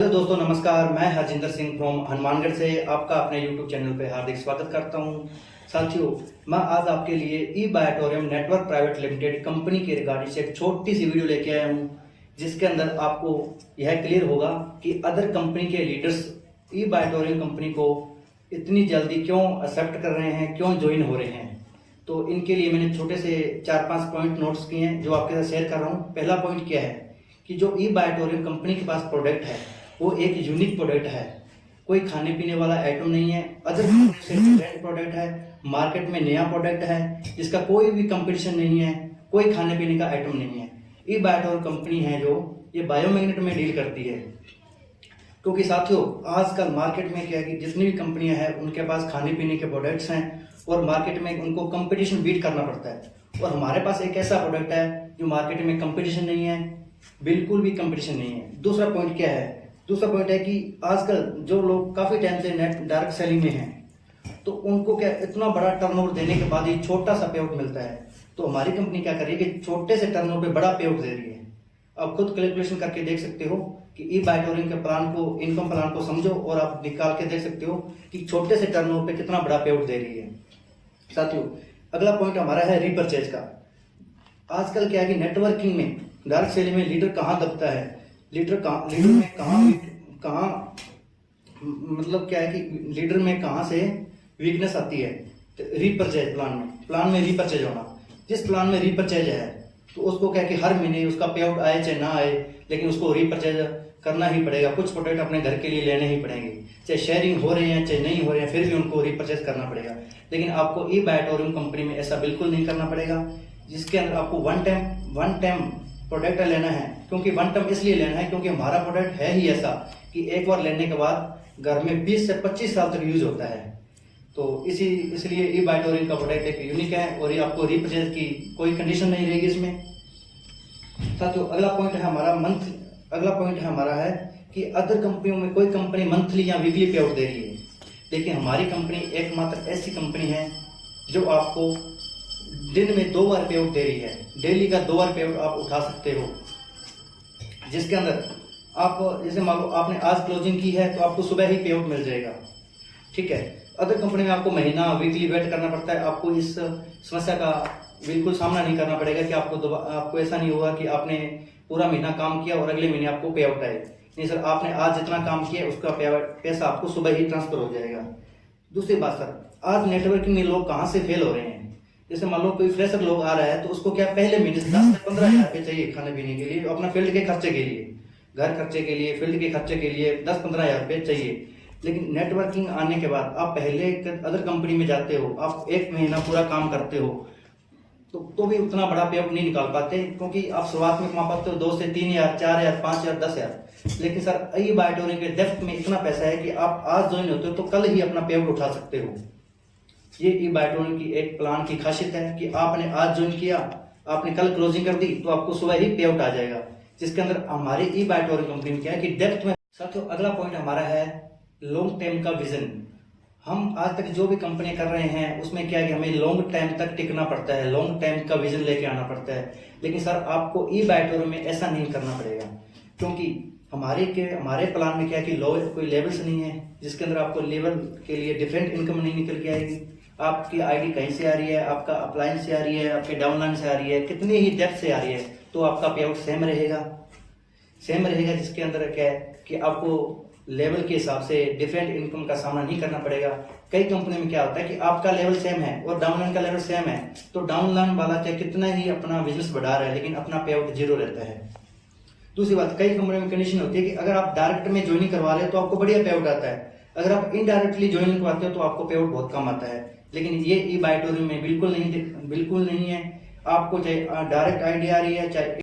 Hello दोस्तों, नमस्कार। मैं हरजिंदर सिंह फ्रॉम हनुमानगढ़ से आपका अपने यूट्यूब चैनल पे हार्दिक स्वागत करता हूं। साथियों, मैं आज आपके लिए ई बायोटोरियम नेटवर्क प्राइवेट लिमिटेड कंपनी के रिगार्डिंग से एक छोटी सी वीडियो लेके आया हूं, जिसके अंदर आपको यह क्लियर होगा कि अदर कंपनी के लीडर्स ई बायोटोरियम कंपनी को इतनी जल्दी क्यों एक्सेप्ट कर रहे हैं, क्यों ज्वाइन हो रहे हैं। तो इनके लिए मैंने छोटे से 4-5 पॉइंट नोट्स किए हैं जो आपके साथ शेयर कर रहा हूँ। पहला पॉइंट क्या है कि जो ई बायोटोरियम कंपनी के पास प्रोडक्ट है वो एक यूनिक प्रोडक्ट है, कोई खाने पीने वाला आइटम नहीं है। अदर कंपनी से डिफरेंट प्रोडक्ट है, मार्केट में नया प्रोडक्ट है जिसका कोई भी कंपटीशन नहीं है, कोई खाने पीने का आइटम नहीं है। ई बायोटोरियम कंपनी है जो ये बायोमैग्नेट में डील करती है। क्योंकि साथियों, आजकल मार्केट में क्या है कि जितनी भी कंपनियां हैं उनके पास खाने पीने के प्रोडक्ट्स हैं और मार्केट में उनको कंपटीशन बीट करना पड़ता है। और हमारे पास एक ऐसा प्रोडक्ट है जो मार्केट में कंपटीशन नहीं है, बिल्कुल भी कंपटीशन नहीं है। दूसरा पॉइंट क्या है? दूसरा पॉइंट है कि आजकल जो लोग काफी टाइम से नेट डायरेक्ट सेलिंग में हैं, तो उनको क्या इतना बड़ा टर्नओवर देने के बाद ही छोटा सा पे आउट मिलता है। तो हमारी कंपनी क्या कर रही है कि छोटे से टर्नओवर पे बड़ा पे आउट दे रही है। आप खुद कैलकुलेशन करके देख सकते हो कि ई बायोटोरियम के प्लान को, इनकम प्लान को समझो और आप निकाल के देख सकते हो कि छोटे से टर्नओवर पे कितना बड़ा पे आउट दे रही है। साथियों, अगला पॉइंट हमारा है रीपरचेज का। आजकल क्या है कि नेटवर्किंग में, डायरेक्ट सेलिंग में लीडर कहाँ दबता है, लीडर में कहाँ मतलब क्या है कि लीडर में कहाँ से वीकनेस आती है। तो रीपरचेज प्लान में रीपरचेज होना। जिस प्लान में रीपरचेज है तो उसको क्या है कि हर महीने उसका पे आउट आए चाहे ना आए, लेकिन उसको रीपरचेज करना ही पड़ेगा। कुछ प्रोडक्ट अपने घर के लिए लेने ही पड़ेंगे, चाहे शेयरिंग हो रहे हैं चाहे नहीं हो रहे हैं, फिर भी उनको रीपरचेज करना पड़ेगा। लेकिन आपको ई बायोटोरियम कंपनी में ऐसा बिल्कुल नहीं करना पड़ेगा, जिसके अंदर आपको वन टाइम प्रोडक्ट लेना है। क्योंकि वन टाइम इसलिए लेना है क्योंकि हमारा प्रोडक्ट है ही ऐसा कि एक बार लेने के बाद घर में 20 से 25 साल तक यूज होता है। तो इसलिए ई बायोटोरियम का प्रोडक्ट एक यूनिक है और ये आपको रीपरचेज की कोई कंडीशन नहीं रहेगी इसमें। साथियों, अगला पॉइंट हमारा है कि अदर कंपनियों में कोई कंपनी मंथली या वीकली पे आउट दे रही है, लेकिन हमारी कंपनी एकमात्र ऐसी कंपनी है जो आपको दिन में 2 बार पे आउट दे रही है। डेली का 2 बार पे आउट आप उठा सकते हो, जिसके अंदर आप जैसे मान लो आपने आज क्लोजिंग की है तो आपको सुबह ही पे आउट मिल जाएगा। ठीक है। अदर कंपनी में आपको महीना वीकली वेट करना पड़ता है। आपको इस समस्या का बिल्कुल सामना नहीं करना पड़ेगा कि आपको ऐसा नहीं होगा कि आपने पूरा महीना काम किया और अगले महीने आपको पे आउट आए। नहीं सर, आपने आज जितना काम किया उसका पैसा आपको सुबह ही ट्रांसफर हो जाएगा। दूसरी बात सर, आज नेटवर्किंग में लोग कहाँ से फेल हो रहे हैं। जैसे मान लो कोई फ्रेशर लोग आ रहा है तो उसको क्या पहले महीने से 10 से 15 हजार रुपये चाहिए खाने पीने के लिए, अपना फील्ड के खर्चे के लिए, घर खर्चे के लिए, फील्ड के खर्चे के लिए 10-15 हजार रुपये चाहिए। लेकिन नेटवर्किंग आने के बाद आप पहले अदर कंपनी में जाते हो, आप 1 महीना पूरा काम करते हो तो भी उतना बड़ा पे आउट नहीं निकाल पाते, क्योंकि आप शुरुआत में कमा पाते हो 2 से 3 हजार, 4 हजार, 5 हजार, 10 हजार। लेकिन सर, ई बायोटोरियम के डेप्थ में इतना पैसा है कि आप आज ज्वाइन होते हो तो कल ही अपना पे आउट उठा सकते हो। ये ई बायोटोरियम की एक प्लान की खासियत है कि आपने आज ज्वाइन किया, आपने कल क्लोजिंग कर दी तो आपको सुबह ही पे आउट आ जाएगा। जिसके अंदर हमारी ई बायोटोरियम कंपनी में क्या है कि डेप्थ में। साथियों, अगला पॉइंट हमारा है लॉन्ग टाइम का विजन। हम आज तक जो भी कंपनी कर रहे हैं उसमें क्या है कि हमें लॉन्ग टाइम तक टिकना पड़ता है, लॉन्ग टाइम का विजन लेके आना पड़ता है। लेकिन सर, आपको ई बायोटोरियम में ऐसा नहीं करना पड़ेगा, क्योंकि हमारे प्लान में क्या है कि कोई लेवल्स नहीं है, जिसके अंदर आपको लेवल के लिए डिफरेंट इनकम नहीं निकल के आएगी। आपकी आईडी कहीं से आ रही है, आपका अपलाइन से आ रही है, आपके डाउनलाइन से आ रही है, कितनी ही डेप्थ से आ रही है, तो आपका पे आउट सेम रहेगा। जिसके अंदर क्या है कि आपको लेवल के हिसाब से डिफरेंट इनकम का सामना नहीं करना पड़ेगा। कई कंपनी में क्या होता है कि आपका लेवल सेम है और डाउनलाइन का लेवल सेम है, तो डाउनलाइन वाला चाहे कितना ही अपना बिजनेस बढ़ा रहा है लेकिन अपना पे आउट 0 रहता है। दूसरी बात, कई कंपनी में कंडीशन होती है कि अगर आप डायरेक्ट में ज्वाइनिंग करवा रहे हो तो आपको बढ़िया पे आउट आता है, अगर आप इनडायरेक्टली ज्वाइनिंग करवाते हो तो आपको पे आउट बहुत कम आता है। लेकिन ये ई बायोटोरियम में बिल्कुल नहीं है। आपको चाहे डायरेक्ट आईडी आ रही है, चाहे